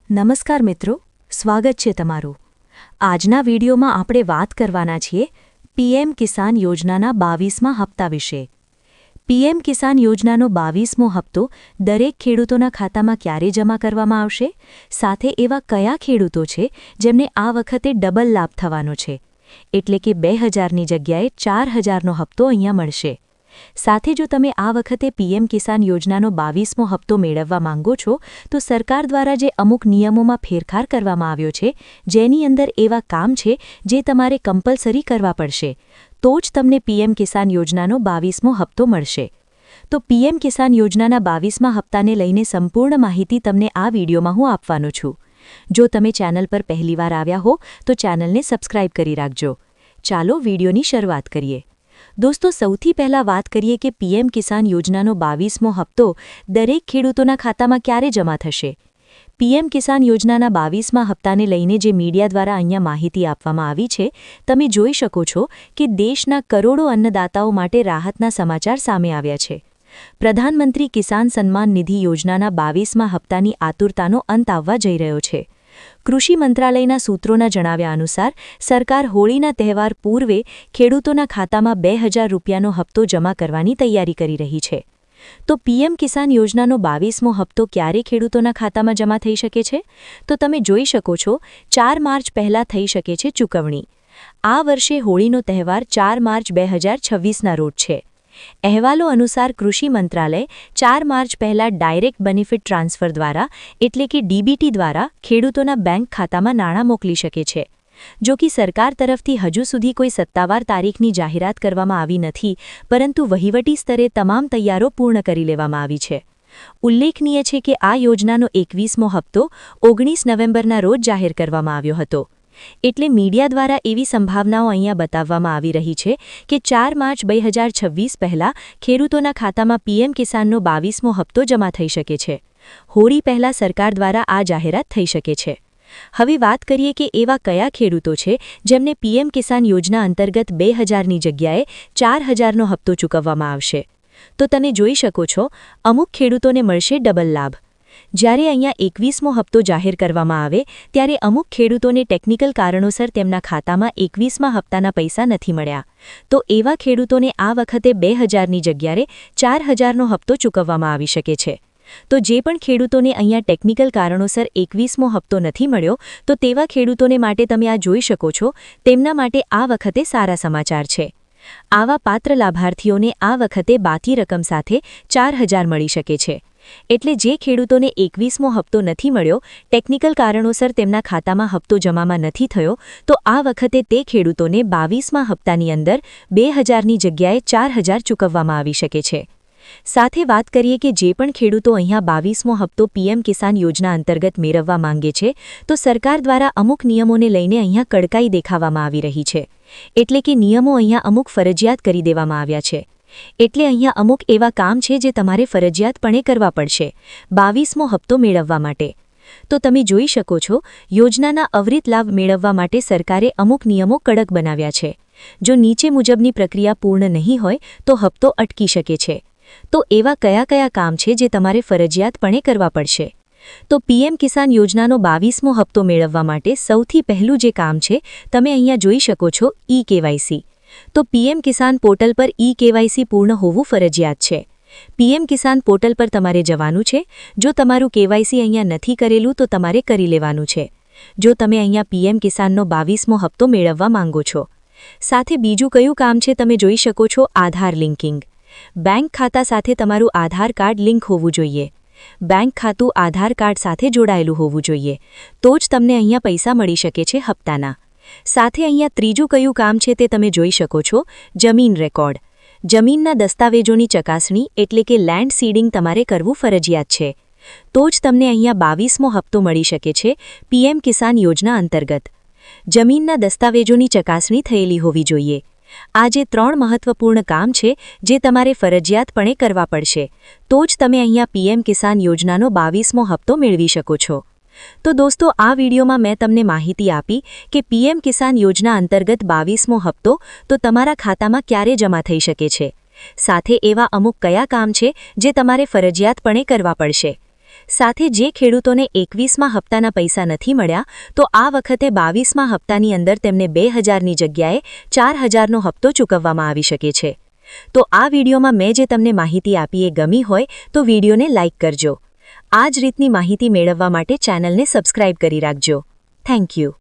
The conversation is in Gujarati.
નમસ્કાર મિત્રો, સ્વાગત છે તમારું। આજના વિડીયોમાં આપણે વાત કરવાના છીએ પીએમ કિસાન યોજનાના 22મા હપ્તા વિશે। પીએમ કિસાન યોજનાનો 22મો હપ્તો દરેક ખેડૂતોના ખાતામાં ક્યારે જમા કરવામાં આવશે, સાથે એવા કયા ખેડૂતો છે જેમને આ વખતે ડબલ લાભ થવાનો છે, એટલે કે 2000ની જગ્યાએ 4000નો હપ્તો અહીંયા મળશે। સાથે જો તમે આ વખતે પીએમ કિસાન યોજનાનો 22મો હપ્તો મેળવવા માંગો છો તો સરકાર દ્વારા જે અમુક નિયમોમાં ફેરફાર કરવામાં આવ્યો છે, જેની અંદર એવા કામ છે જે તમારે કમ્પલસરી કરવા પડશે, તો જ તમને પીએમ કિસાન યોજનાનો 22મો હપ્તો મળશે। તો પીએમ કિસાન યોજનાના 22મા હપ્તાને લઈને સંપૂર્ણ માહિતી તમને આ વિડીયોમાં હું આપવાનો છું। જો તમે ચેનલ પર પહેલીવાર આવ્યા હો તો ચેનલને સબસ્ક્રાઇબ કરી રાખજો। ચાલો વિડીયોની શરૂઆત કરીએ। દોસ્તો, સૌથી પહેલા વાત કરીએ કે પીએમ કિસાન યોજનાનો 22મો હપ્તો દરેક ખેડૂતોના ખાતામાં ક્યારે જમા થશે। પીએમ કિસાન યોજનાના 22મા હપ્તાને લઈને જે મીડિયા દ્વારા અહીંયા માહિતી આપવામાં આવી છે, તમે જોઈ શકો છો કે દેશના કરોડો અન્નદાતાઓ માટે રાહતના સમાચાર સામે આવ્યા છે। પ્રધાનમંત્રી કિસાન સન્માન નિધિ યોજનાના 22મા હપ્તાની આતુરતાનો અંત આવવા જઈ રહ્યો છે। કૃષિ મંત્રાલયના સૂત્રોના જણાવ્યા અનુસાર સરકાર હોળીના તહેવાર પૂર્વે ખેડૂતોના ખાતામાં 2000 રૂપિયાનો હપ્તો જમા કરવાની તૈયારી કરી રહી છે। તો પીએમ કિસાન યોજનાનો 22મો હપ્તો ક્યારે ખેડૂતોના ખાતામાં જમા થઈ શકે છે? તો તમે જોઈ શકો છો 4 માર્ચ પહેલાં થઈ શકે છે ચૂકવણી। આ વર્ષે હોળીનો તહેવાર 4 માર્ચ 2026ના રોજ છે। અહેવાલો અનુસાર કૃષિ મંત્રાલય 4 માર્ચ પહેલાં ડાયરેક્ટ બેનિફિટ ટ્રાન્સફર દ્વારા એટલે કે ડીબીટી દ્વારા ખેડૂતોના બેંક ખાતામાં નાણાં મોકલી શકે છે। જો કે સરકાર તરફથી હજુ સુધી કોઈ સત્તાવાર તારીખની જાહેરાત કરવામાં આવી નથી, પરંતુ વહીવટી સ્તરે તમામ તૈયારો પૂર્ણ કરી લેવામાં આવી છે। ઉલ્લેખનીય છે કે આ યોજનાનો 21મો હપ્તો 19 નવેમ્બરના રોજ જાહેર કરવામાં આવ્યો હતો। એટલે મીડિયા દ્વારા એવી સંભાવનાઓ અહીંયા બતાવવામાં આવી રહી છે કે 4 માર્ચ 2026 પહેલાં ખેડૂતોના ખાતામાં પીએમ કિસાનનો 22મો હપ્તો જમા થઈ શકે છે। હોળી પહેલાં સરકાર દ્વારા આ જાહેરાત થઈ શકે છે। હવે વાત કરીએ કે એવા કયા ખેડૂતો છે જેમને પીએમ કિસાન યોજના અંતર્ગત 2000ની જગ્યાએ 4000નો હપ્તો ચૂકવવામાં આવશે। તો તમે જોઈ શકો છો, અમુક ખેડૂતોને મળશે ડબલ લાભ। જ્યારે અહીંયા 21મો હપ્તો જાહેર કરવામાં આવે ત્યારે અમુક ખેડૂતોને ટેકનિકલ કારણોસર તેમના ખાતામાં 21મા હપ્તાના પૈસા નથી મળ્યા, તો એવા ખેડૂતોને આ વખતે 2000ની જગ્યાએ 4000નો હપ્તો ચૂકવવામાં આવી શકે છે। તો જે પણ ખેડૂતોને અહીંયા ટેકનિકલ કારણોસર 21મો હપ્તો નથી મળ્યો, તો તેવા ખેડૂતોને માટે તમે આ જોઈ શકો છો, તેમના માટે આ વખતે સારા સમાચાર છે। આવા પાત્ર લાભાર્થીઓને આ વખતે બાકી રકમ સાથે 4000 મળી શકે છે। એટલે જે ખેડૂતોને 21મો હપ્તો નથી મળ્યો, ટેકનિકલ કારણોસર તેમના ખાતામાં હપ્તો જમામાં નથી થયો, તો આ વખતે તે ખેડૂતોને 22મા હપ્તાની અંદર 2000ની જગ્યાએ 4000 ચૂકવવામાં આવી શકે છે। સાથે વાત કરીએ કે જે પણ ખેડૂતો અહીંયા 22મો હપ્તો પીએમ કિસાન યોજના અંતર્ગત મેળવવા માંગે છે, તો સરકાર દ્વારા અમુક નિયમોને લઈને અહીંયા કડકાઈ દેખાવામાં આવી રહી છે। એટલે કે નિયમો અહીંયા અમુક ફરજિયાત કરી દેવામાં આવ્યા છે। એટલે અહીંયા અમુક એવા કામ છે જે તમારે ફરજિયાતપણે કરવા પડશે 22મો હપ્તો મેળવવા માટે। તો તમે જોઈ શકો છો, યોજનાના અવિરત લાભ મેળવવા માટે સરકારે અમુક નિયમો કડક બનાવ્યા છે। જો નીચે મુજબની પ્રક્રિયા પૂર્ણ નહીં હોય તો હપ્તો અટકી શકે છે। તો એવા કયા કામ છે જે તમારે ફરજિયાતપણે કરવા પડશે? તો પીએમ કિસાન યોજનાનો 22મો હપ્તો મેળવવા માટે સૌથી પહેલું જે કામ છે, તમે અહીંયા જોઈ શકો છો, ઈ-કેવાયસી। તો પીએમ કિસાન પોર્ટલ પર ઈ-કેવાયસી પૂર્ણ હોવું ફરજિયાત છે। પીએમ કિસાન પોર્ટલ પર તમારે જવાનું છે। જો તમારું કેવાયસી અહીંયા નથી કરેલું તો તમારે કરી લેવાનું છે, જો તમે અહીંયા પીએમ કિસાનનો 22મો હપ્તો મેળવવા માંગો છો। સાથે બીજું કયું કામ છે તમે જોઈ શકો છો, આધાર લિંકિંગ। બેંક ખાતા સાથે તમારું આધાર કાર્ડ લિંક હોવું જોઈએ। બેંક ખાતું આધાર કાર્ડ સાથે જોડાયેલું હોવું જોઈએ, તો જ તમને અહીંયા પૈસા મળી શકે છે હપ્તાના। સાથે અહીંયા ત્રીજું કયું કામ છે તે તમે જોઈ શકો છો, જમીન રેકોર્ડ। જમીનના દસ્તાવેજોની ચકાસણી એટલે કે લેન્ડ સીડિંગ તમારે કરવું ફરજિયાત છે, તો જ તમને અહીંયા 22મો હપ્તો મળી શકે છે પીએમ કિસાન યોજના અંતર્ગત। જમીનના દસ્તાવેજોની ચકાસણી થયેલી હોવી જોઈએ। આ જે 3 મહત્વપૂર્ણ કામ છે જે તમારે ફરજિયાતપણે કરવા પડશે, તો જ તમે અહીંયા પીએમ કિસાન યોજનાનો 22મો હપ્તો મેળવી શકો છો। તો દોસ્તો, આ વિડીયોમાં મેં તમને માહિતી આપી કે પીએમ કિસાન યોજના અંતર્ગત 22મો હપ્તો તો તમારા ખાતામાં ક્યારે જમા થઈ શકે છે, સાથે એવા અમુક કયા કામ છે જે તમારે ફરજિયાતપણે કરવા પડશે। સાથે જે ખેડૂતોને 21મા હપ્તાના પૈસા નથી મળ્યા તો આ વખતે 22મા હપ્તાની અંદર તેમને 2000ની જગ્યાએ 4000નો હપ્તો ચૂકવવામાં આવી શકે છે. તો આ વિડીયોમાં મેં જે તમને માહિતી આપી એ ગમી હોય તો વિડીયોને લાઇક કરજો. આ જ રીતની માહિતી મેળવવા માટે ચેનલને સબસ્ક્રાઇબ કરી રાખજો. Thank you.